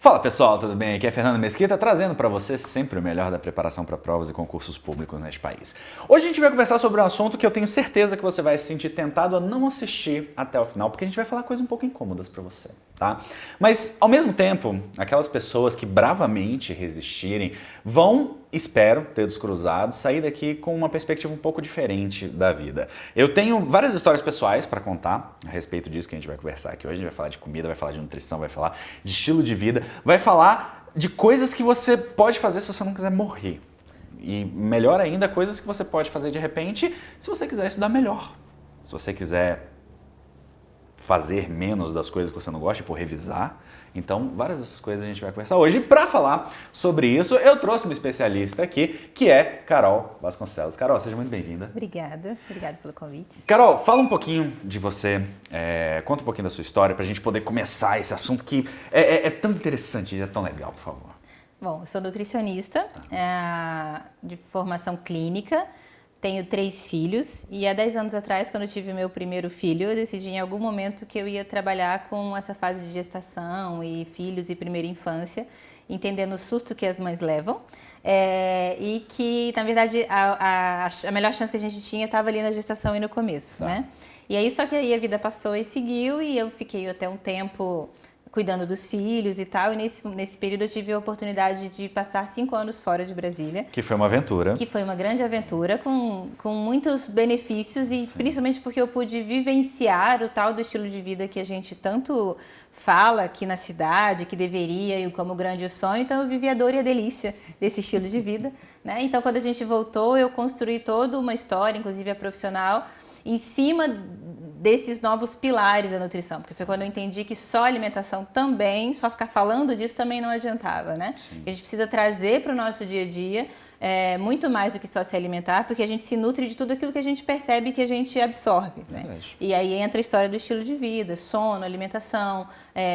Fala pessoal, tudo bem? Aqui é Fernando Mesquita trazendo para você sempre o melhor da preparação para provas e concursos públicos neste país. Hoje a gente vai conversar sobre um assunto que eu tenho certeza que você vai se sentir tentado a não assistir até o final, porque a gente vai falar coisas um pouco incômodas para você, tá? Mas ao mesmo tempo, aquelas pessoas que bravamente resistirem vão, espero, dedos cruzados, sair daqui com uma perspectiva um pouco diferente da vida. Eu tenho várias histórias pessoais para contar a respeito disso que a gente vai conversar aqui hoje. A gente vai falar de comida, vai falar de nutrição, vai falar de estilo de vida, vai falar de coisas que você pode fazer se você não quiser morrer. E melhor ainda, coisas que você pode fazer de repente se você quiser estudar melhor. Se você quiser fazer menos das coisas que você não gosta, tipo revisar. Então, várias dessas coisas a gente vai conversar hoje. E para falar sobre isso, eu trouxe uma especialista aqui, que é Carol Vasconcelos. Carol, seja muito bem-vinda. Obrigada pelo convite. Carol, fala um pouquinho de você, conta um pouquinho da sua história para a gente poder começar esse assunto que é tão interessante e é tão legal, por favor. Bom, eu sou nutricionista de formação clínica, tenho 3 filhos e há 10 anos atrás, quando eu tive meu primeiro filho, eu decidi em algum momento que eu ia trabalhar com essa fase de gestação e filhos e primeira infância, entendendo o susto que as mães levam e que, na verdade, a melhor chance que a gente tinha estava ali na gestação e no começo, né? E aí, só que aí a vida passou e seguiu e eu fiquei até um tempo cuidando dos filhos e tal, e nesse período eu tive a oportunidade de passar 5 anos fora de Brasília. Que foi uma aventura. Que foi uma grande aventura, com muitos benefícios e principalmente porque eu pude vivenciar o tal do estilo de vida que a gente tanto fala aqui na cidade, que deveria e como grande sonho, então eu vivi a dor e a delícia desse estilo de vida, né? Então quando a gente voltou, eu construí toda uma história, inclusive a profissional, em cima desses novos pilares da nutrição, porque foi quando eu entendi que só alimentação também, só ficar falando disso também não adiantava, né? A gente precisa trazer para o nosso dia a dia muito mais do que só se alimentar, porque a gente se nutre de tudo aquilo que a gente percebe que a gente absorve, né? E aí entra a história do estilo de vida, sono, alimentação,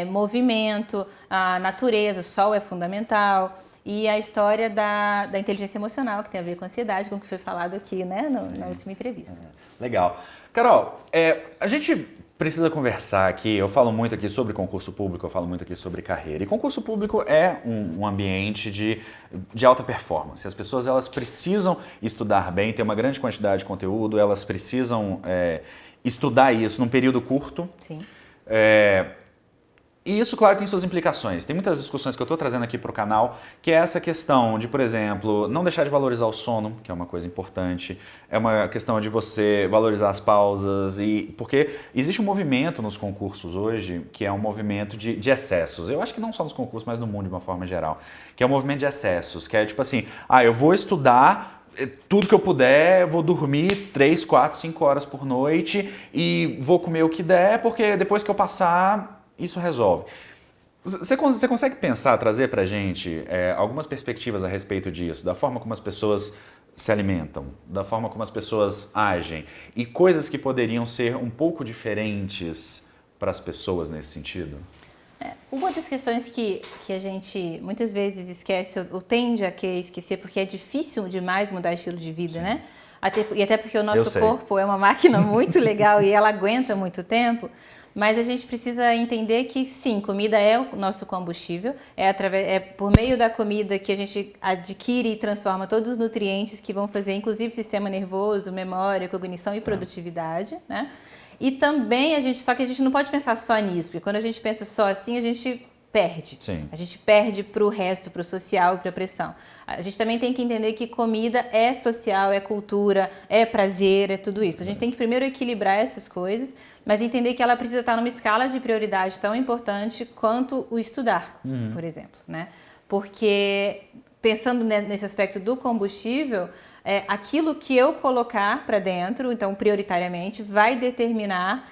movimento, a natureza, sol é fundamental. E a história da inteligência emocional, que tem a ver com a ansiedade, com o que foi falado aqui, né, na última entrevista. Legal. Carol, a gente precisa conversar aqui, eu falo muito aqui sobre concurso público, eu falo muito aqui sobre carreira. E concurso público é um ambiente de alta performance. As pessoas elas precisam estudar bem, ter uma grande quantidade de conteúdo, elas precisam estudar isso num período curto. Sim. E isso, claro, tem suas implicações. Tem muitas discussões que eu estou trazendo aqui para o canal, que é essa questão de, por exemplo, não deixar de valorizar o sono, que é uma coisa importante. É uma questão de você valorizar as pausas. Porque existe um movimento nos concursos hoje, que é um movimento de excessos. Eu acho que não só nos concursos, mas no mundo de uma forma geral. Que é um movimento de excessos, que é tipo assim, eu vou estudar tudo que eu puder, vou dormir 3, 4, 5 horas por noite e vou comer o que der, porque depois que eu passar, isso resolve. Você consegue pensar, trazer pra gente algumas perspectivas a respeito disso, da forma como as pessoas se alimentam, da forma como as pessoas agem e coisas que poderiam ser um pouco diferentes para as pessoas nesse sentido? Uma das questões que a gente muitas vezes esquece ou tende a querer esquecer, porque é difícil demais mudar estilo de vida, né? Até porque o nosso corpo é uma máquina muito legal e ela aguenta muito tempo. Mas a gente precisa entender que sim, comida é o nosso combustível, é por meio da comida que a gente adquire e transforma todos os nutrientes que vão fazer, inclusive, sistema nervoso, memória, cognição e produtividade, né? E também só que a gente não pode pensar só nisso, porque quando a gente pensa só assim, a gente perde. Sim. A gente perde para o resto, para o social e para a pressão. A gente também tem que entender que comida é social, é cultura, é prazer, é tudo isso. A gente tem que primeiro equilibrar essas coisas, mas entender que ela precisa estar numa escala de prioridade tão importante quanto o estudar, por exemplo, né? Porque pensando nesse aspecto do combustível, aquilo que eu colocar para dentro, então prioritariamente, vai determinar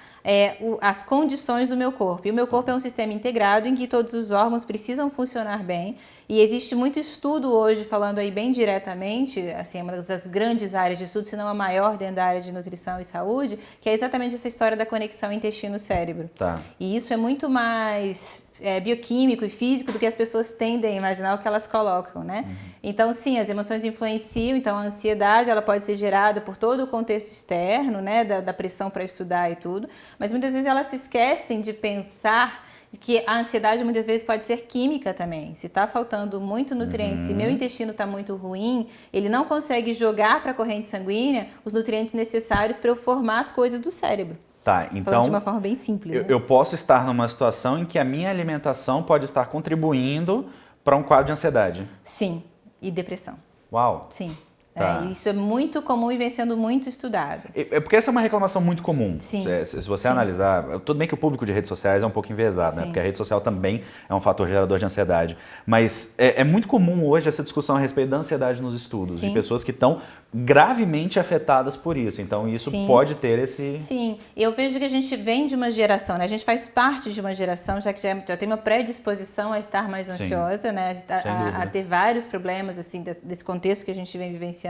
as condições do meu corpo. E o meu corpo é um sistema integrado em que todos os órgãos precisam funcionar bem. E existe muito estudo hoje, falando aí bem diretamente, assim, é uma das grandes áreas de estudo, se não a maior dentro da área de nutrição e saúde, que é exatamente essa história da conexão intestino-cérebro. Tá. E isso é muito mais bioquímico e físico do que as pessoas tendem a imaginar o que elas colocam, né? Então, sim, as emoções influenciam, então a ansiedade ela pode ser gerada por todo o contexto externo, né, da pressão para estudar e tudo, mas muitas vezes elas se esquecem de pensar que a ansiedade muitas vezes pode ser química também. Se está faltando muito nutriente, se meu intestino está muito ruim, ele não consegue jogar para a corrente sanguínea os nutrientes necessários para eu formar as coisas do cérebro. Tá, então falando de uma forma bem simples. Eu posso estar numa situação em que a minha alimentação pode estar contribuindo para um quadro de ansiedade. Sim, e depressão. Uau. Sim. Tá. Isso é muito comum e vem sendo muito estudado. É porque essa é uma reclamação muito comum. Sim. Se você analisar, tudo bem que o público de redes sociais é um pouco enviesado, né? Porque a rede social também é um fator gerador de ansiedade. Mas é muito comum hoje essa discussão a respeito da ansiedade nos estudos, de pessoas que estão gravemente afetadas por isso. Então isso pode ter esse... Sim, eu vejo que a gente vem de uma geração, né? A gente faz parte de uma geração já que já tem uma predisposição a estar mais ansiosa, né? A ter vários problemas assim, desse contexto que a gente vem vivenciando.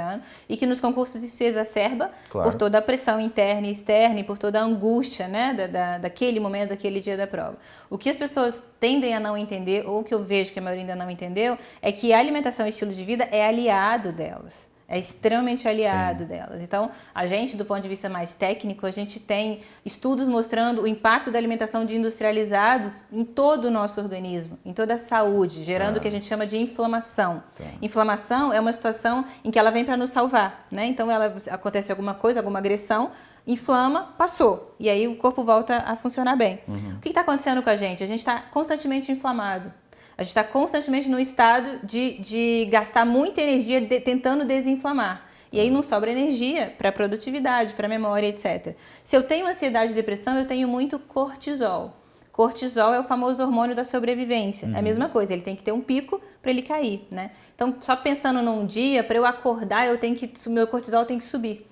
E que nos concursos isso se exacerba por toda a pressão interna e externa e por toda a angústia, né, daquele momento, daquele dia da prova. O que as pessoas tendem a não entender, ou que eu vejo que a maioria ainda não entendeu, é que a alimentação e estilo de vida é aliado delas. É extremamente aliado delas. Então, a gente, do ponto de vista mais técnico, a gente tem estudos mostrando o impacto da alimentação de industrializados em todo o nosso organismo, em toda a saúde, gerando o que a gente chama de inflamação. Inflamação é uma situação em que ela vem para nos salvar, né? Então, acontece alguma coisa, alguma agressão, inflama, passou. E aí o corpo volta a funcionar bem. O que está acontecendo com a gente? A gente está constantemente inflamado. A gente está constantemente no estado de gastar muita energia tentando desinflamar. E aí não sobra energia para produtividade, para memória, etc. Se eu tenho ansiedade e depressão, eu tenho muito cortisol. Cortisol é o famoso hormônio da sobrevivência. É a mesma coisa, ele tem que ter um pico para ele cair, né? Então, só pensando num dia, para eu acordar, meu cortisol tem que subir.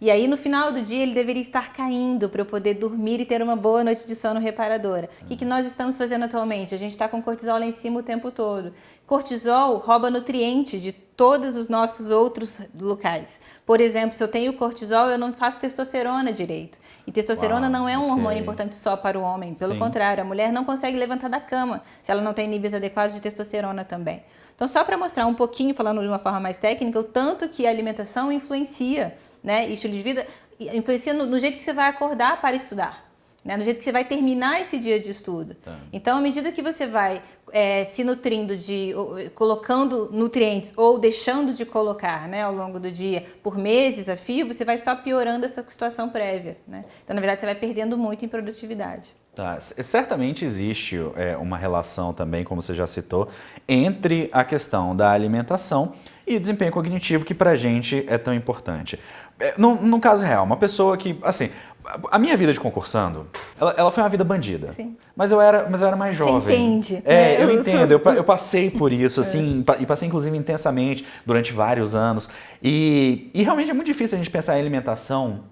E aí, no final do dia, ele deveria estar caindo para eu poder dormir e ter uma boa noite de sono reparadora. O que nós estamos fazendo atualmente? A gente está com cortisol lá em cima o tempo todo. Cortisol rouba nutrientes de todos os nossos outros locais. Por exemplo, se eu tenho cortisol, eu não faço testosterona direito. E testosterona não é um hormônio importante só para o homem. Pelo contrário, a mulher não consegue levantar da cama se ela não tem níveis adequados de testosterona também. Então, só para mostrar um pouquinho, falando de uma forma mais técnica, o tanto que a alimentação influencia, né, e estilo de vida influencia no jeito que você vai acordar para estudar, né, no jeito que você vai terminar esse dia de estudo. Então, à medida que você vai se nutrindo colocando nutrientes ou deixando de colocar, né, ao longo do dia por meses a fio, você vai só piorando essa situação prévia, né? Então, na verdade, você vai perdendo muito em produtividade. Certamente existe uma relação também, como você já citou, entre a questão da alimentação e desempenho cognitivo, que pra gente é tão importante. No caso real, uma pessoa que, assim, a minha vida de concursando, ela foi uma vida bandida. Sim. Mas eu era mais jovem. Você entende. Né? Eu entendo. Eu passei por isso, assim, e passei inclusive intensamente durante vários anos. E realmente é muito difícil a gente pensar em alimentação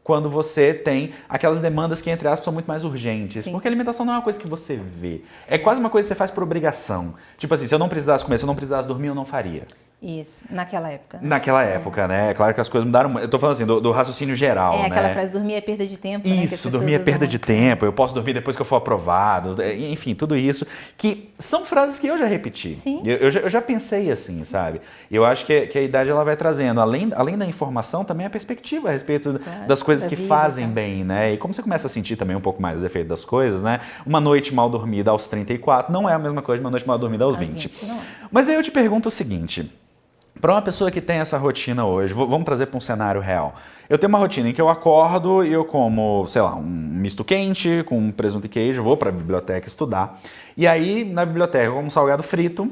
quando você tem aquelas demandas que, entre aspas, são muito mais urgentes. Porque a alimentação não é uma coisa que você vê. É quase uma coisa que você faz por obrigação. Tipo assim, se eu não precisasse comer, se eu não precisasse dormir, eu não faria. Isso, naquela época. Né? Naquela época, né? É claro que as coisas mudaram. Eu tô falando assim, do raciocínio geral, né? Aquela frase, dormir é perda de tempo. Isso, né? dormir é perda de tempo, eu posso dormir depois que eu for aprovado, enfim, tudo isso, que são frases que eu já repeti. Sim. Eu já pensei assim, sabe? Eu acho que a idade ela vai trazendo, além da informação, também a perspectiva a respeito das coisas que fazem bem, né? E como você começa a sentir também um pouco mais os efeitos das coisas, né? Uma noite mal dormida aos 34 não é a mesma coisa de uma noite mal dormida aos 20. Mas aí eu te pergunto o seguinte: para uma pessoa que tem essa rotina hoje, vamos trazer para um cenário real. Eu tenho uma rotina em que eu acordo e eu como, sei lá, um misto quente com presunto e queijo, vou para a biblioteca estudar. E aí, na biblioteca, eu como um salgado frito.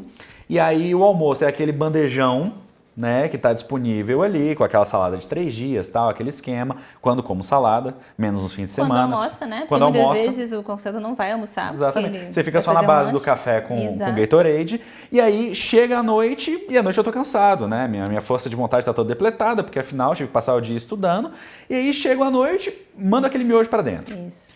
E aí, o almoço é aquele bandejão, né, que está disponível ali, com aquela salada de 3 dias, tal, aquele esquema. Quando como salada, menos nos fins de semana. Quando almoça, né? Quando porque almoça, muitas vezes o concursado não vai almoçar. Exatamente. Você fica só na base do café com Gatorade. E aí chega a noite, e à noite eu tô cansado, né? Minha força de vontade está toda depletada, porque afinal eu tive que passar o dia estudando. E aí chego à noite, mando aquele miojo para dentro. Isso.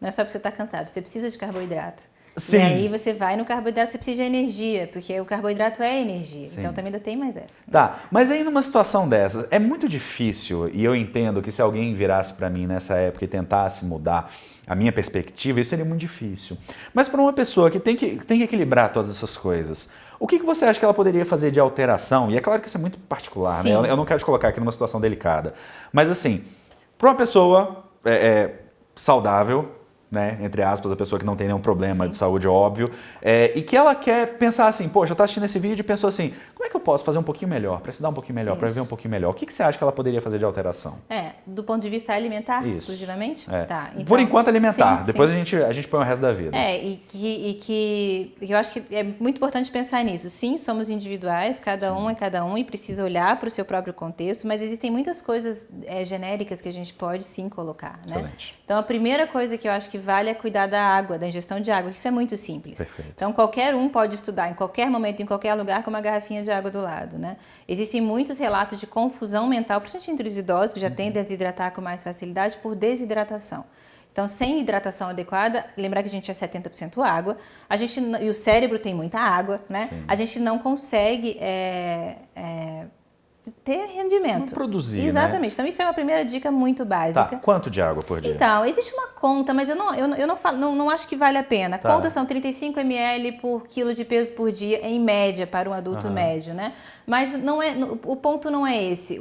Não é só porque você está cansado, você precisa de carboidrato. Sim. E aí você vai no carboidrato, você precisa de energia, porque o carboidrato é energia. Sim. Então também ainda tem mais essa. Tá, mas aí numa situação dessas, é muito difícil, e eu entendo que se alguém virasse para mim nessa época e tentasse mudar a minha perspectiva, isso seria muito difícil. Mas para uma pessoa que tem que equilibrar todas essas coisas, o que você acha que ela poderia fazer de alteração? E é claro que isso é muito particular, né? Eu não quero te colocar aqui numa situação delicada. Mas assim, para uma pessoa saudável, né, entre aspas, a pessoa que não tem nenhum problema de saúde, óbvio, e que ela quer pensar assim, poxa, eu tô assistindo esse vídeo e pensou assim, como é que eu posso fazer um pouquinho melhor, para estudar um pouquinho melhor, para viver um pouquinho melhor? O que você acha que ela poderia fazer de alteração? Do ponto de vista alimentar, exclusivamente? Tá, então, por enquanto alimentar, depois a gente põe o resto da vida. E que eu acho que é muito importante pensar nisso. Sim, somos individuais, cada um é cada um e precisa olhar para o seu próprio contexto, mas existem muitas coisas genéricas que a gente pode sim colocar, né? Excelente. Então, a primeira coisa que eu acho que vale é cuidar da água, da ingestão de água. Isso é muito simples. Perfeito. Então, qualquer um pode estudar em qualquer momento, em qualquer lugar, com uma garrafinha de água do lado, né? Existem muitos relatos de confusão mental, principalmente entre os idosos, que já tendem a desidratar com mais facilidade por desidratação. Então, sem hidratação adequada, lembrar que a gente é 70% água, e o cérebro tem muita água, né? Sim. A gente não consegue ter rendimento. Não produzir, exatamente. Né? Então, isso é uma primeira dica muito básica. Tá. Quanto de água por dia? Então, existe uma conta, mas eu não acho que vale a pena. Tá. Conta são 35 ml por quilo de peso por dia, em média, para um adulto médio, né? Mas o ponto não é esse.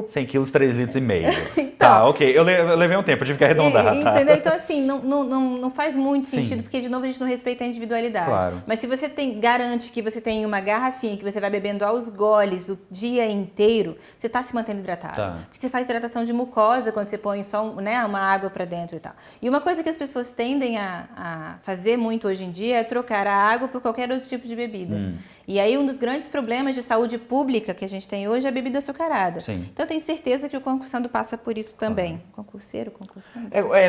100 quilos, 3,5 litros. Então, tá, ok. Eu levei um tempo, eu tive que arredondar. Entendeu? Então, assim, não faz muito sentido, porque, de novo, a gente não respeita a individualidade. Claro. Mas se você garante que você tem uma garrafinha que você vai bebendo aos goles o dia inteiro, você está se mantendo hidratado. Tá. Porque você faz hidratação de mucosa quando você põe só uma água para dentro e tal. E uma coisa que as pessoas tendem a fazer muito hoje em dia é trocar a água por qualquer outro tipo de bebida. E aí um dos grandes problemas de saúde pública que a gente tem hoje é a bebida açucarada. Sim. Então eu tenho certeza que o concursando passa por isso também. Concursando.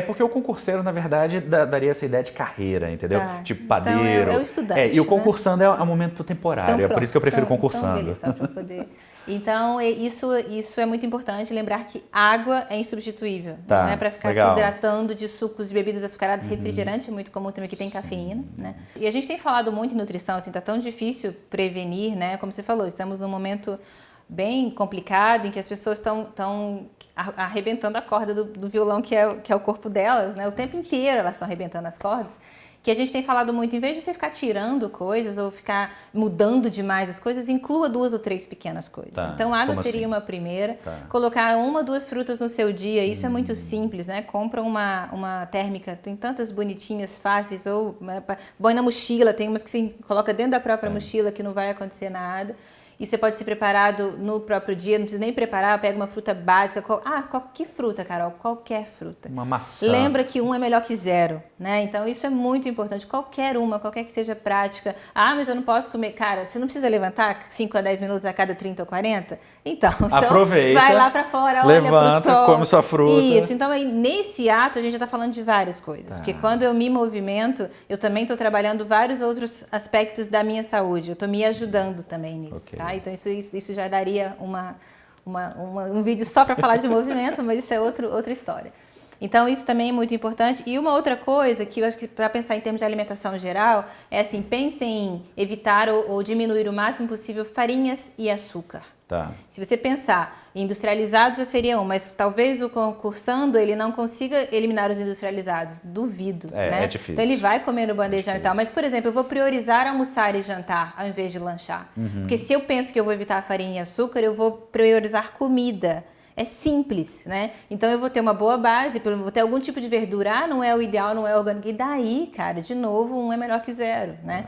Porque o concurseiro, na verdade, daria essa ideia de carreira, entendeu? Tá. Tipo padeiro. Então é o estudante. E o concursando é um momento temporário, então, é por isso que eu prefiro concursando. Beleza, só pra poder... Então, isso é muito importante, lembrar que água é insubstituível. Tá, não é para ficar legal. se hidratando de sucos de bebidas açucaradas. Refrigerante é muito comum também, que tem cafeína, né? E a gente tem falado muito em nutrição, assim, tá tão difícil prevenir, né? Como você falou, estamos num momento bem complicado em que as pessoas estão arrebentando a corda do violão que é o corpo delas, né? O tempo inteiro elas estão arrebentando as cordas. Que a gente tem falado muito, em vez de você ficar tirando coisas ou ficar mudando demais as coisas, inclua 2 ou 3 pequenas coisas. Tá. Então, água Como seria assim? uma primeira. Tá. Colocar 1 ou 2 frutas no seu dia, isso é muito simples, né? Compra uma térmica, tem tantas bonitinhas, fáceis, ou põe na mochila, tem umas que você coloca dentro da própria mochila que não vai acontecer nada. E você pode ser preparado no próprio dia, não precisa nem preparar, pega uma fruta básica. Que fruta, Carol? Qualquer fruta. Uma maçã. Lembra que 1 é melhor que 0, né? Então isso é muito importante. Qualquer que seja prática. Mas eu não posso comer. Cara, você não precisa levantar 5 a 10 minutos a cada 30 ou 40? Então aproveita, vai lá pra fora, levanta, olha pro sol. come sua fruta. Isso. Então aí, nesse ato a gente já tá falando de várias coisas. Porque quando eu me movimento, eu também tô trabalhando vários outros aspectos da minha saúde. Eu tô me ajudando também nisso, tá? Então isso já daria um vídeo só para falar de movimento, mas isso é outra história. Então isso também é muito importante. E uma outra coisa que eu acho que para pensar em termos de alimentação geral é assim, pense em evitar ou diminuir o máximo possível farinhas e açúcar. Tá. Se você pensar, industrializados já seria mas talvez o concursando ele não consiga eliminar os industrializados. Duvido, né? É difícil. Então ele vai comer no bandejão e tal. Mas, por exemplo, eu vou priorizar almoçar e jantar ao invés de lanchar. Porque se eu penso que eu vou evitar farinha e açúcar, eu vou priorizar comida. É simples, né? Então eu vou ter uma boa base, vou ter algum tipo de verdura. Não é o ideal, não é orgânico. E daí, cara, de novo, 1 é melhor que 0, né?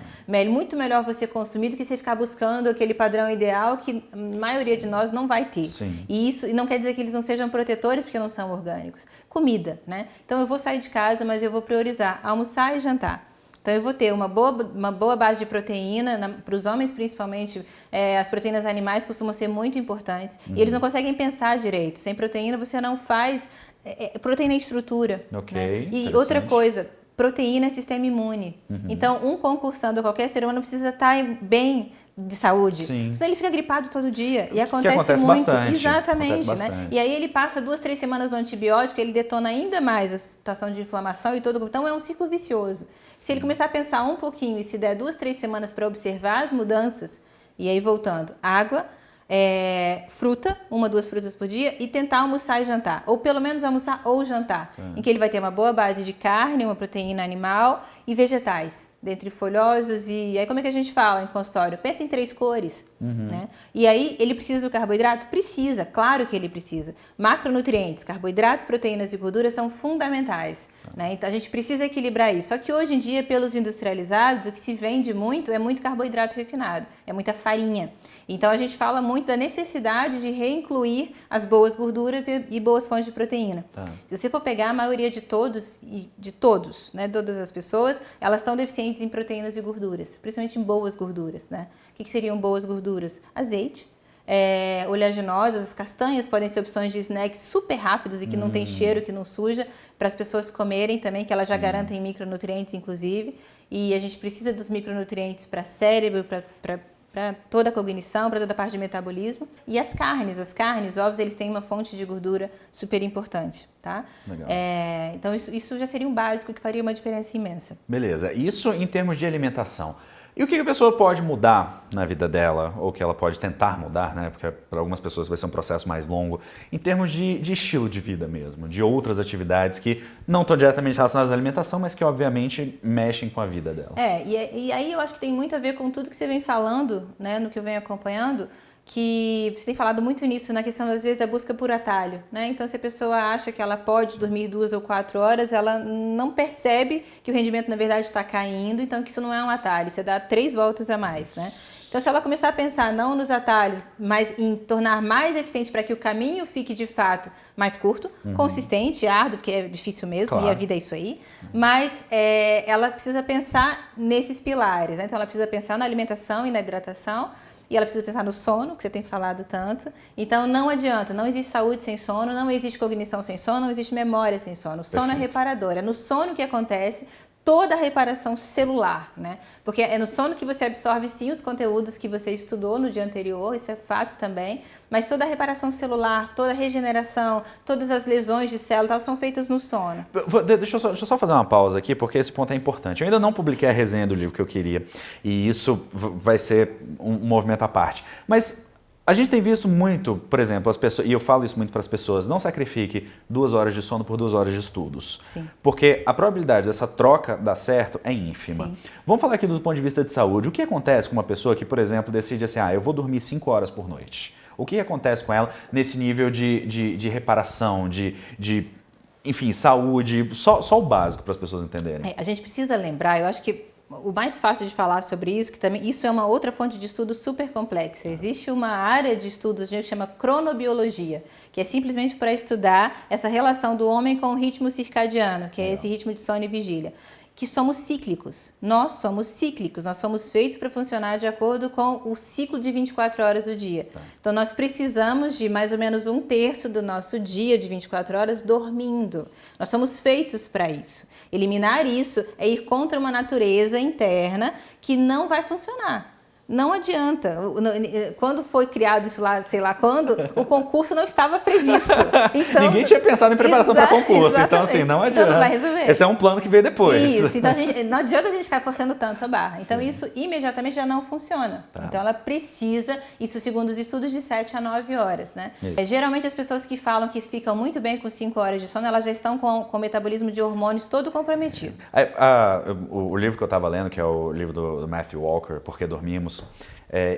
Muito melhor você consumir do que você ficar buscando aquele padrão ideal que a maioria de nós não vai ter. Sim. E isso não quer dizer que eles não sejam protetores porque não são orgânicos. Comida, né? Então eu vou sair de casa, mas eu vou priorizar almoçar e jantar. Então eu vou ter uma boa base de proteína, para os homens principalmente, as proteínas animais costumam ser muito importantes. E eles não conseguem pensar direito. Sem proteína você não faz... proteína é estrutura. Ok, né? E outra coisa, proteína é sistema imune. Então um concursando, qualquer ser humano precisa estar bem de saúde. Sim. Senão ele fica gripado todo dia. E acontece muito. Bastante. Exatamente, acontece né? bastante. E aí ele passa 2, 3 semanas no antibiótico, ele detona ainda mais a situação de inflamação e todo. Então é um ciclo vicioso. Se ele começar a pensar um pouquinho e se der 2, 3 semanas para observar as mudanças, e aí voltando, água, fruta, 1 ou 2 frutas por dia, e tentar almoçar e jantar. Ou pelo menos almoçar ou jantar. Em que ele vai ter uma boa base de carne, uma proteína animal e vegetais. Dentre folhosos e... Aí como é que a gente fala em consultório? Pensa em 3 cores. né? E aí, ele precisa do carboidrato? Precisa, claro que ele precisa. Macronutrientes, carboidratos, proteínas e gorduras são fundamentais, né? Então, a gente precisa equilibrar isso. Só que hoje em dia, pelos industrializados, o que se vende muito é muito carboidrato refinado, é muita farinha. Então, a gente fala muito da necessidade de reincluir as boas gorduras e boas fontes de proteína. Se você for pegar a maioria de todos, né, todas as pessoas, elas estão deficientes em proteínas e gorduras, principalmente em boas gorduras, né? O que seriam boas gorduras? Azeite, oleaginosas, as castanhas podem ser opções de snacks super rápidos e que não tem cheiro, que não suja, para as pessoas comerem também, que elas já garantem micronutrientes, inclusive. E a gente precisa dos micronutrientes para cérebro, para toda a cognição, para toda a parte de metabolismo. E as carnes, ovos, eles têm uma fonte de gordura super importante, tá? Legal. Então isso já seria um básico que faria uma diferença imensa. Beleza. Isso em termos de alimentação. E o que a pessoa pode mudar na vida dela, ou que ela pode tentar mudar, né? Porque para algumas pessoas vai ser um processo mais longo, em termos de estilo de vida mesmo, de outras atividades que não estão diretamente relacionadas à alimentação, mas que obviamente mexem com a vida dela. E aí eu acho que tem muito a ver com tudo que você vem falando, né? No que eu venho acompanhando, que você tem falado muito nisso, na questão, às vezes, da busca por atalho, né? Então, se a pessoa acha que ela pode dormir 2 ou 4 horas, ela não percebe que o rendimento, na verdade, está caindo, então que isso não é um atalho, isso é dar 3 voltas a mais, né? Então, se ela começar a pensar não nos atalhos, mas em tornar mais eficiente para que o caminho fique, de fato, mais curto, consistente, árduo, porque é difícil mesmo, claro. E a vida é isso aí, mas ela precisa pensar nesses pilares, né? Então, ela precisa pensar na alimentação e na hidratação, e ela precisa pensar no sono, que você tem falado tanto. Então, não adianta, não existe saúde sem sono, não existe cognição sem sono, não existe memória sem sono. O sono é reparador, é no sono que acontece toda a reparação celular, né? Porque é no sono que você absorve, sim, os conteúdos que você estudou no dia anterior, isso é fato também, mas toda a reparação celular, toda a regeneração, todas as lesões de célula tal, são feitas no sono. Deixa eu só fazer uma pausa aqui, porque esse ponto é importante. Eu ainda não publiquei a resenha do livro que eu queria, e isso vai ser um movimento à parte. Mas a gente tem visto muito, por exemplo, as pessoas, e eu falo isso muito para as pessoas, não sacrifique 2 horas de sono por 2 horas de estudos. Sim. Porque a probabilidade dessa troca dar certo é ínfima. Sim. Vamos falar aqui do ponto de vista de saúde. O que acontece com uma pessoa que, por exemplo, decide assim, eu vou dormir 5 horas por noite? O que acontece com ela nesse nível de reparação, enfim, saúde, só o básico para as pessoas entenderem? A gente precisa lembrar, eu acho que o mais fácil de falar sobre isso, que também isso é uma outra fonte de estudo super complexa. Existe uma área de estudos que chama cronobiologia, que é simplesmente para estudar essa relação do homem com o ritmo circadiano, que é esse ritmo de sono e vigília. Que somos cíclicos. Nós somos cíclicos, nós somos feitos para funcionar de acordo com o ciclo de 24 horas do dia. Então, nós precisamos de mais ou menos 1/3 do nosso dia de 24 horas dormindo. Nós somos feitos para isso. Eliminar isso é ir contra uma natureza interna que não vai funcionar. Não adianta. Quando foi criado isso lá, sei lá quando, o concurso não estava previsto. Então, ninguém tinha pensado em preparação para concurso. Exatamente. Então, assim, não adianta. Então, não vai resolver. Esse é um plano que veio depois. Isso. Então, não adianta a gente ficar forçando tanto a barra. Então, isso imediatamente já não funciona. Então, ela precisa, isso segundo os estudos, de 7 a 9 horas, né? Geralmente, as pessoas que falam que ficam muito bem com 5 horas de sono, elas já estão com o metabolismo de hormônios todo comprometido. O livro que eu estava lendo, que é o livro do Matthew Walker, Por que Dormimos,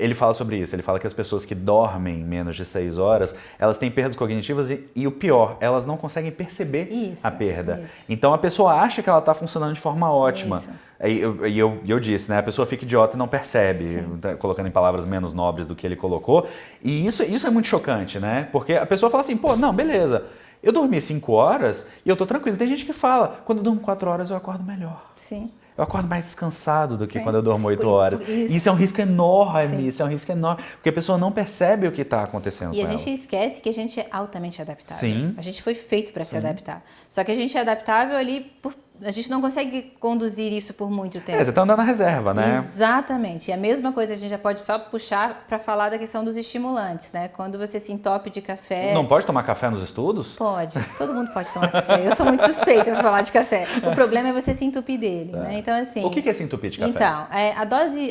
ele fala sobre isso. Ele fala que as pessoas que dormem menos de 6 horas, elas têm perdas cognitivas e o pior, elas não conseguem perceber a perda. Isso. Então a pessoa acha que ela está funcionando de forma ótima. E eu disse, né? A pessoa fica idiota e não percebe, colocando em palavras menos nobres do que ele colocou. E isso é muito chocante, né? Porque a pessoa fala assim, pô, não, beleza. Eu dormi 5 horas e eu tô tranquilo. Tem gente que fala, quando eu durmo 4 horas eu acordo melhor. Sim. Eu acordo mais descansado do que quando eu durmo 8 horas. Isso é um risco enorme, isso é um risco enorme. Porque a pessoa não percebe o que está acontecendo com ela. E a gente esquece que a gente é altamente adaptável. Sim. A gente foi feito para se adaptar. Só que a gente é adaptável ali a gente não consegue conduzir isso por muito tempo. Você está andando na reserva, né? Exatamente. E a mesma coisa a gente já pode só puxar para falar da questão dos estimulantes, né? Quando você se entope de café... Não pode tomar café nos estudos? Pode. Todo mundo pode tomar café. Eu sou muito suspeita para falar de café. O problema é você se entupir dele, né? Então, assim... O que é se entupir de café? Então,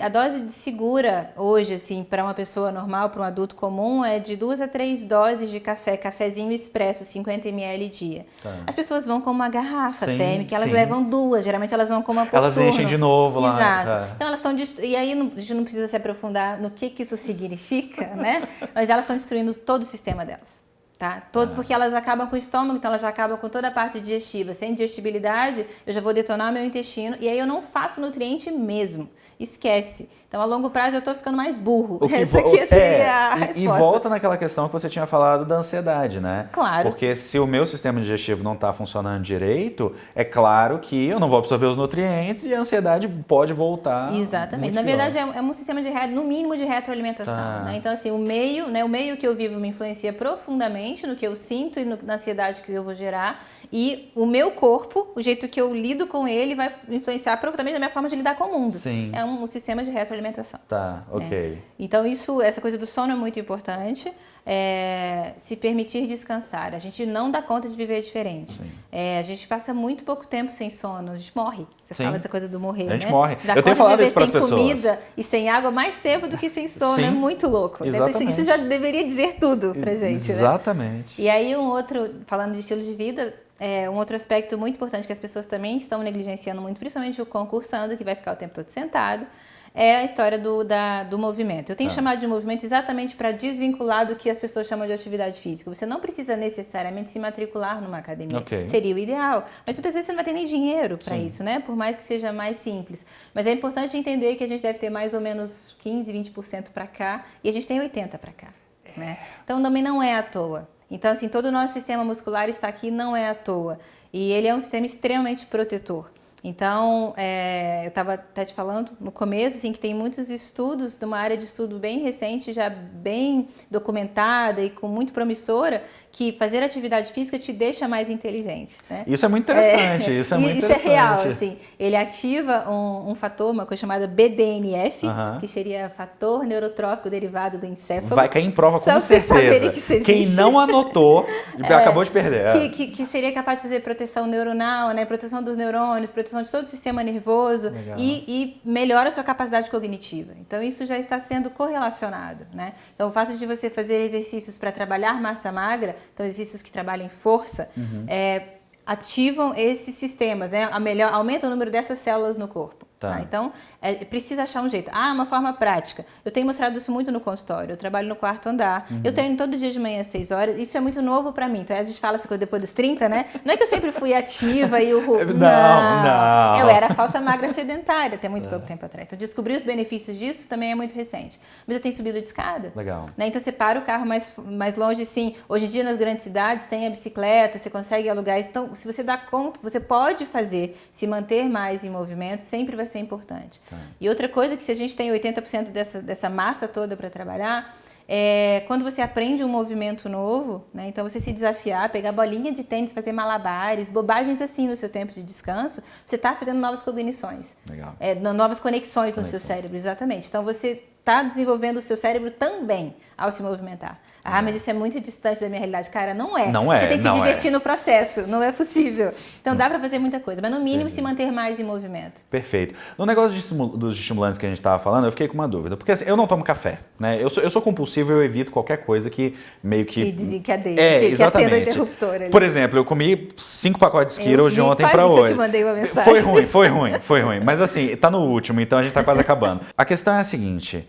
a dose de segura hoje, assim, para uma pessoa normal, para um adulto comum, é de 2 a 3 doses de cafezinho expresso, 50 ml dia. As pessoas vão com uma garrafa térmica, elas levam 2, geralmente elas vão com uma por Elas turno. enchem de novo lá. Exato. Então elas estão e aí a gente não precisa se aprofundar no que isso significa, né? Mas elas estão destruindo todo o sistema delas. Tá? Todos, porque elas acabam com o estômago, então elas já acabam com toda a parte digestiva. Sem digestibilidade, eu já vou detonar o meu intestino e aí eu não faço nutriente mesmo. Esquece. Então, a longo prazo, eu tô ficando mais burro. Essa aqui seria a resposta. E volta naquela questão que você tinha falado da ansiedade, né? Claro. Porque se o meu sistema digestivo não está funcionando direito, é claro que eu não vou absorver os nutrientes e a ansiedade pode voltar. Exatamente. Na verdade, é um sistema no mínimo de retroalimentação. Tá. Né? Então, assim, o meio que eu vivo me influencia profundamente no que eu sinto e na ansiedade que eu vou gerar. E o meu corpo, o jeito que eu lido com ele, vai influenciar profundamente na minha forma de lidar com o mundo. Sim. É um sistema de retroalimentação. Tá, ok. Né? Então, essa coisa do sono é muito importante. Se permitir descansar. A gente não dá conta de viver diferente. A gente passa muito pouco tempo sem sono. A gente morre. Você fala essa coisa do morrer, né? A gente morre. A gente dá Eu tenho conta falado de isso para as viver sem pessoas. comida e sem água mais tempo do que sem sono. Sim. É muito louco. Exatamente. Isso já deveria dizer tudo pra gente. Exatamente. Né? E aí falando de estilo de vida, um outro aspecto muito importante que as pessoas também estão negligenciando muito, principalmente o concursando, que vai ficar o tempo todo sentado, é a história do movimento. Eu tenho chamado de movimento exatamente para desvincular do que as pessoas chamam de atividade física. Você não precisa necessariamente se matricular numa academia. Okay. Seria o ideal. Mas muitas vezes você não vai ter nem dinheiro para isso, né? Por mais que seja mais simples. Mas é importante entender que a gente deve ter mais ou menos 15, 20% para cá e a gente tem 80% para cá. Né? Então também não é à toa. Então, assim, todo o nosso sistema muscular está aqui, não é à toa. E ele é um sistema extremamente protetor. Então, eu estava até te falando no começo, assim, que tem muitos estudos, de uma área de estudo bem recente, já bem documentada e com muito promissora, que fazer atividade física te deixa mais inteligente. Né? Isso é muito interessante, isso é muito interessante. Isso é real, assim. Ele ativa um fator, uma coisa chamada BDNF, que seria fator neurotrófico derivado do encéfalo. Vai cair em prova com certeza. Quem não anotou, acabou de perder. Que seria capaz de fazer proteção neuronal, né? Proteção dos neurônios, proteção de todo o sistema nervoso e melhora a sua capacidade cognitiva. Então, isso já está sendo correlacionado, né? Então, o fato de você fazer exercícios para trabalhar massa magra, então exercícios que trabalhem força, ativam esses sistemas, né? Aumenta o número dessas células no corpo. Tá? Então, precisa achar um jeito. Uma forma prática. Eu tenho mostrado isso muito no consultório. Eu trabalho no 4º andar. Eu treino todo dia de manhã às 6 horas. Isso é muito novo pra mim. Então, a gente fala essa coisa depois dos 30, né? Não é que eu sempre fui ativa e não. Eu era falsa magra sedentária até muito pouco tempo atrás. Então, descobrir os benefícios disso também é muito recente. Mas eu tenho subido de escada. Legal. Né? Então, você para o carro mais longe, sim. Hoje em dia, nas grandes cidades, tem a bicicleta, você consegue alugar isso. Então, se você dá conta, você pode fazer, se manter mais em movimento, sempre vai ser importante. E outra coisa que se a gente tem 80% dessa massa toda para trabalhar, quando você aprende um movimento novo, né? Então você se desafiar, pegar bolinha de tênis, fazer malabares, bobagens assim no seu tempo de descanso, você está fazendo novas cognições. Legal. Novas conexões no seu cérebro, exatamente. Então você está desenvolvendo o seu cérebro também ao se movimentar. Mas isso é muito distante da minha realidade. Cara, não é. Você tem que se divertir no processo, não é possível. Então dá para fazer muita coisa, mas no mínimo se manter mais em movimento. Perfeito. No negócio dos estimulantes que a gente estava falando, eu fiquei com uma dúvida. Porque assim, eu não tomo café, né? Eu sou compulsivo e eu evito qualquer coisa que meio que... Que acenda o interruptor ali. Por exemplo, eu comi 5 pacotes de Skittles de ontem para hoje. Eu te mandei uma mensagem. Foi ruim. Mas assim, tá no último, então a gente tá quase acabando. A questão é a seguinte...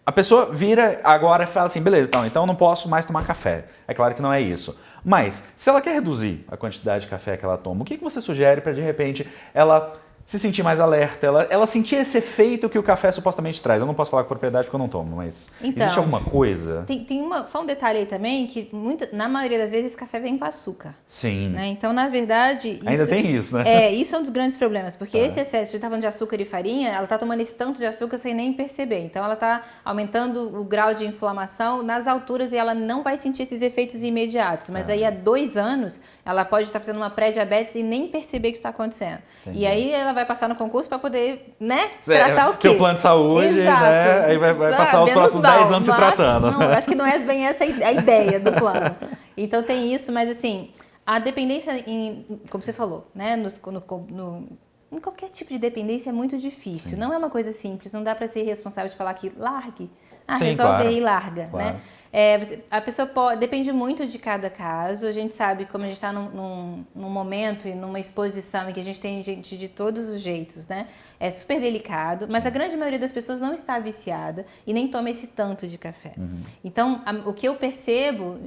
A pessoa vira agora e fala assim, beleza, então eu não posso mais tomar café. É claro que não é isso. Mas, se ela quer reduzir a quantidade de café que ela toma, o que você sugere para, de repente, ela se sentir mais alerta, ela sentir esse efeito que o café supostamente traz? Eu não posso falar com propriedade porque eu não tomo, mas existe alguma coisa? Tem só um detalhe aí também, que na maioria das vezes esse café vem com açúcar. Sim. Né? Então, na verdade... Ainda tem isso, né? Isso é um dos grandes problemas, porque esse excesso, a gente tá falando de açúcar e farinha, ela tá tomando esse tanto de açúcar sem nem perceber. Então, ela tá aumentando o grau de inflamação nas alturas e ela não vai sentir esses efeitos imediatos. Mas aí, há 2 anos, ela pode estar fazendo uma pré-diabetes e nem perceber que isso está acontecendo. Entendi. E aí, ela vai passar no concurso para poder, né, tratar o quê? Ter o plano de saúde, né? Aí vai passar os próximos 10 anos se tratando. Não, acho que não é bem essa a ideia do plano. Então, tem isso, mas assim, a dependência, como você falou, né, em qualquer tipo de dependência é muito difícil. Sim. Não é uma coisa simples, não dá para ser responsável de falar que largue. Resolve aí e larga, né? A pessoa depende muito de cada caso. A gente sabe, como a gente está num momento e numa exposição em que a gente tem gente de todos os jeitos, né? É super delicado, mas a grande maioria das pessoas não está viciada e nem toma esse tanto de café. Então, o que eu percebo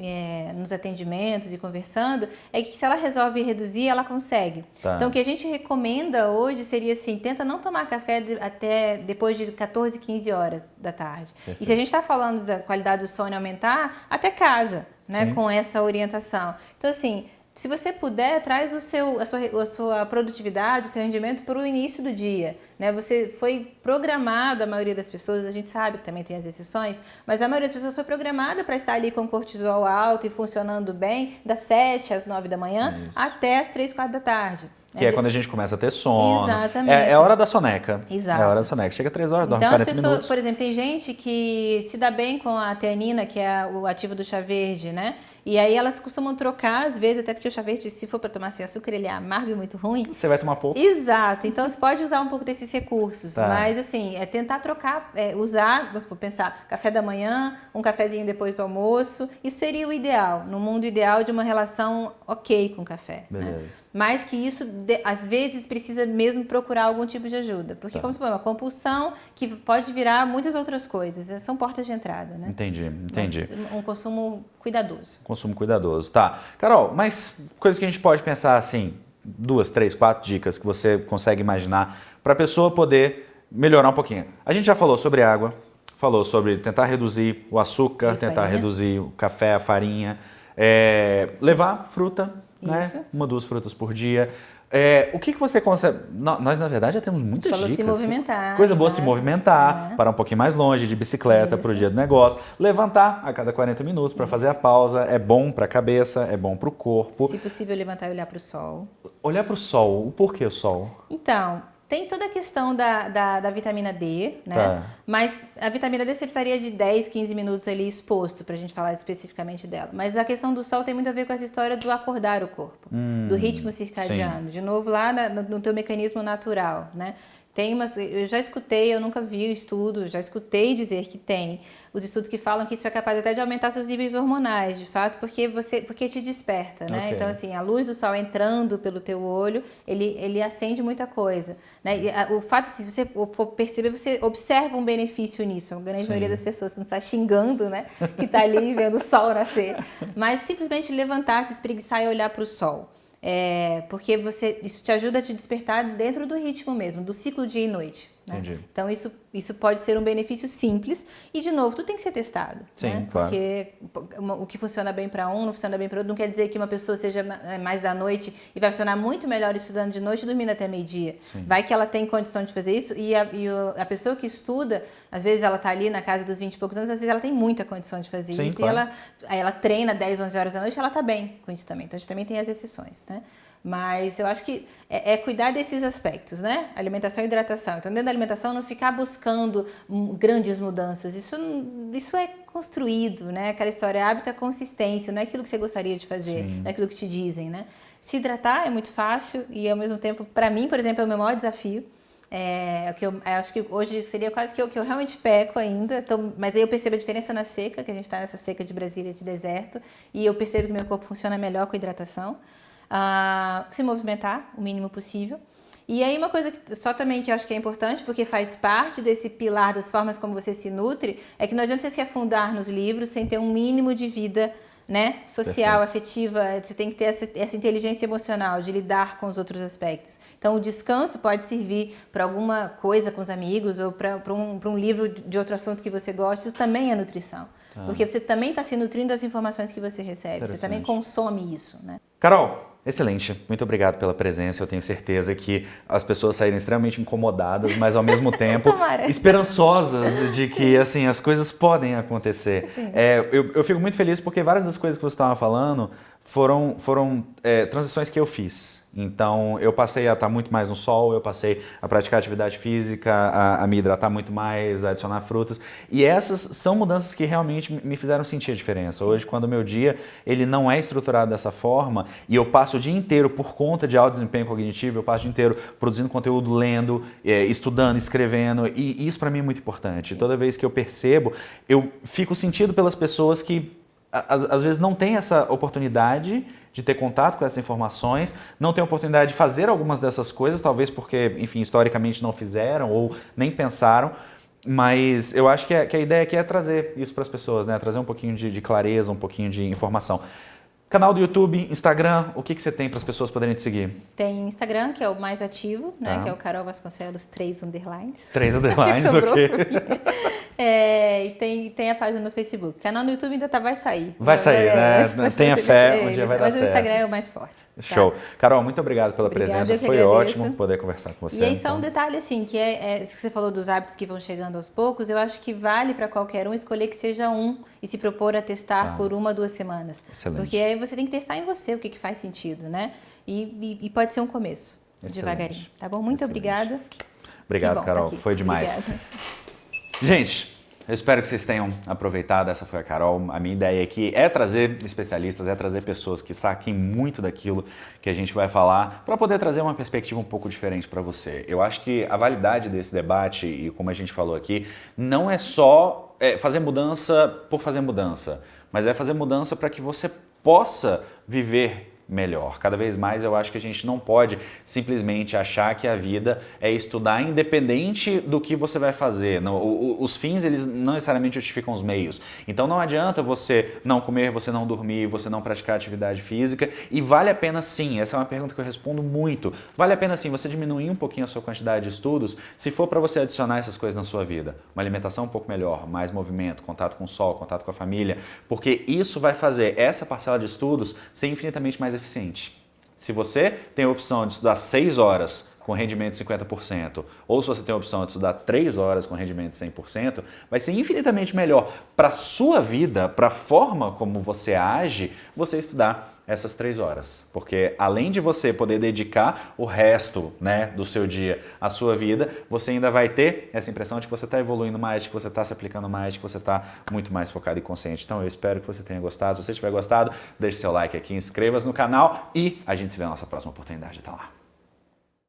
nos atendimentos e conversando é que se ela resolve reduzir, ela consegue. Tá. Então, o que a gente recomenda hoje seria assim, tenta não tomar café até depois de 14, 15 horas da tarde. Perfeito. E se a gente está falando da qualidade do sono aumentar, até casa, né, com essa orientação. Então, assim, se você puder, traz a sua produtividade, o seu rendimento para o início do dia. Né? Você foi programado, a maioria das pessoas, a gente sabe que também tem as exceções, mas a maioria das pessoas foi programada para estar ali com cortisol alto e funcionando bem das 7 às 9 da manhã até as 3, 4 da tarde. Que é quando a gente começa a ter sono. Exatamente. É hora da soneca. Exato. É hora da soneca. Chega 3 horas, dorme então, 40 as pessoas, minutos. por exemplo, tem gente que se dá bem com a teanina, que é o ativo do chá verde, né? E aí elas costumam trocar, às vezes, até porque o chá verde, se for para tomar sem açúcar, ele é amargo e muito ruim. Você vai tomar pouco. Exato. Então, você pode usar um pouco desses recursos. Tá. Mas, assim, é tentar trocar, usar, vamos supor, pensar, café da manhã, um cafezinho depois do almoço. Isso seria o ideal, no mundo ideal de uma relação ok com o café. Beleza. Né? Mas que isso, às vezes, precisa mesmo procurar algum tipo de ajuda. Porque, como você falou, é uma compulsão que pode virar muitas outras coisas. São portas de entrada, né? Entendi. Mas um consumo cuidadoso. Consumo cuidadoso. Tá. Carol, mas coisas que a gente pode pensar assim, 2, 3, 4 dicas que você consegue imaginar para a pessoa poder melhorar um pouquinho. A gente já falou sobre água, falou sobre tentar reduzir o açúcar, tentar reduzir o café, a farinha, levar fruta. Né? 1, 2 frutas por dia. O que você consegue... Nós, na verdade, já temos muitas dicas. Se movimentar. Coisa boa se movimentar, parar um pouquinho mais longe, de bicicleta para o dia do negócio. Levantar a cada 40 minutos para fazer a pausa. É bom para a cabeça, é bom para o corpo. Se possível, levantar e olhar para o sol. Olhar para o sol. O porquê o sol? Então... Tem toda a questão da vitamina D, né? Tá. Mas a vitamina D você precisaria de 10, 15 minutos ali exposto pra gente falar especificamente dela. Mas a questão do sol tem muito a ver com essa história do acordar o corpo, do ritmo circadiano. Sim. De novo, lá no teu mecanismo natural, né? Eu já escutei, eu nunca vi o estudo, já escutei dizer que tem os estudos que falam que isso é capaz até de aumentar seus níveis hormonais, de fato, porque te desperta, né? Okay. Então, assim, a luz do sol entrando pelo teu olho, ele acende muita coisa, né? E o fato, se você for perceber, você observa um benefício nisso. A grande maioria das pessoas que não está xingando, né? Que está ali vendo o sol nascer. Mas simplesmente levantar, se espreguiçar e olhar para o sol. Porque isso te ajuda a te despertar dentro do ritmo mesmo, do ciclo dia e noite. Né? Entendi. Então isso pode ser um benefício simples e, de novo, tudo tem que ser testado. Sim, né? Claro. Porque o que funciona bem para um não funciona bem para outro. Não quer dizer que uma pessoa seja mais da noite e vai funcionar muito melhor estudando de noite e dormindo até meio-dia. Vai que ela tem condição de fazer isso e a pessoa que estuda, às vezes ela está ali na casa dos 20 e poucos anos, às vezes ela tem muita condição de fazer isso. Claro. E ela treina 10, 11 horas da noite, ela está bem com isso também. Então a gente também tem as exceções, né? Mas eu acho que é cuidar desses aspectos, né? Alimentação e hidratação. Então, dentro da alimentação, não ficar buscando grandes mudanças. Isso é construído, né? Aquela história, hábito é consistência, não é aquilo que você gostaria de fazer, não é aquilo que te dizem, né? Se hidratar é muito fácil e, ao mesmo tempo, para mim, por exemplo, é o meu maior desafio. Eu acho que hoje seria quase que eu realmente peco ainda, mas aí eu percebo a diferença na seca, que a gente está nessa seca de Brasília, de deserto, e eu percebo que meu corpo funciona melhor com hidratação. Se movimentar o mínimo possível. E aí uma coisa só também que eu acho que é importante, porque faz parte desse pilar das formas como você se nutre, é que não adianta você se afundar nos livros sem ter um mínimo de vida, né, social, afetiva. Você tem que ter essa inteligência emocional de lidar com os outros aspectos. Então o descanso pode servir para alguma coisa com os amigos ou para um livro de outro assunto que você gosta. Isso também é nutrição. Porque você também está se nutrindo das informações que você recebe. Você também consome isso, né? Carol, excelente. Muito obrigado pela presença. Eu tenho certeza que as pessoas saíram extremamente incomodadas, mas ao mesmo tempo esperançosas de que assim, as coisas podem acontecer. Eu fico muito feliz porque várias das coisas que você estava falando foram transições que eu fiz. Então, eu passei a estar muito mais no sol, eu passei a praticar atividade física, a me hidratar muito mais, a adicionar frutas. E essas são mudanças que realmente me fizeram sentir a diferença. Sim. Hoje, quando o meu dia ele não é estruturado dessa forma e eu passo o dia inteiro por conta de alto desempenho cognitivo, eu passo o dia inteiro produzindo conteúdo, lendo, estudando, escrevendo. E isso para mim é muito importante. Sim. Toda vez que eu percebo, eu fico sentido pelas pessoas que às vezes não têm essa oportunidade de ter contato com essas informações, não tem oportunidade de fazer algumas dessas coisas, talvez porque, enfim, historicamente não fizeram ou nem pensaram, mas eu acho que a ideia aqui é trazer isso para as pessoas, né? Trazer um pouquinho de clareza, um pouquinho de informação. Canal do YouTube, Instagram, o que você tem para as pessoas poderem te seguir? Tem Instagram, que é o mais ativo, né? Que é o Carol Vasconcelos 3 underlines. 3 underlines, ok. E tem a página no Facebook. O canal no YouTube ainda vai sair. Vai sair, né? Tenha fé, um dia vai dar certo. Mas o Instagram é o mais forte. Show. Tá? Carol, muito obrigado pela presença. Foi ótimo poder conversar com você. E aí só um detalhe, assim, que você falou dos hábitos que vão chegando aos poucos, eu acho que vale para qualquer um escolher que seja um e se propor a testar por 1 a 2 semanas. Excelente. Porque aí você tem que testar em você o que faz sentido, né? E pode ser um começo, devagarinho. Tá bom? Muito obrigada. Obrigado, Carol. Foi demais. Obrigada. Gente, eu espero que vocês tenham aproveitado. Essa foi a Carol. A minha ideia aqui é trazer especialistas, é trazer pessoas que saquem muito daquilo que a gente vai falar para poder trazer uma perspectiva um pouco diferente para você. Eu acho que a validade desse debate, e como a gente falou aqui, não é só fazer mudança por fazer mudança, mas é fazer mudança para que você possa viver melhor. Cada vez mais eu acho que a gente não pode simplesmente achar que a vida é estudar independente do que você vai fazer. Os fins, eles não necessariamente justificam os meios. Então não adianta você não comer, você não dormir, você não praticar atividade física, e vale a pena sim, essa é uma pergunta que eu respondo muito, vale a pena sim você diminuir um pouquinho a sua quantidade de estudos se for para você adicionar essas coisas na sua vida. Uma alimentação um pouco melhor, mais movimento, contato com o sol, contato com a família, porque isso vai fazer essa parcela de estudos ser infinitamente mais eficiente. Se você tem a opção de estudar 6 horas com rendimento de 50%, ou se você tem a opção de estudar 3 horas com rendimento de 100%, vai ser infinitamente melhor para a sua vida, para a forma como você age, você estudar essas 3 horas. Porque além de você poder dedicar o resto, né, do seu dia à sua vida, você ainda vai ter essa impressão de que você está evoluindo mais, de que você está se aplicando mais, de que você está muito mais focado e consciente. Então eu espero que você tenha gostado. Se você tiver gostado, deixe seu like aqui, inscreva-se no canal e a gente se vê na nossa próxima oportunidade. Até lá!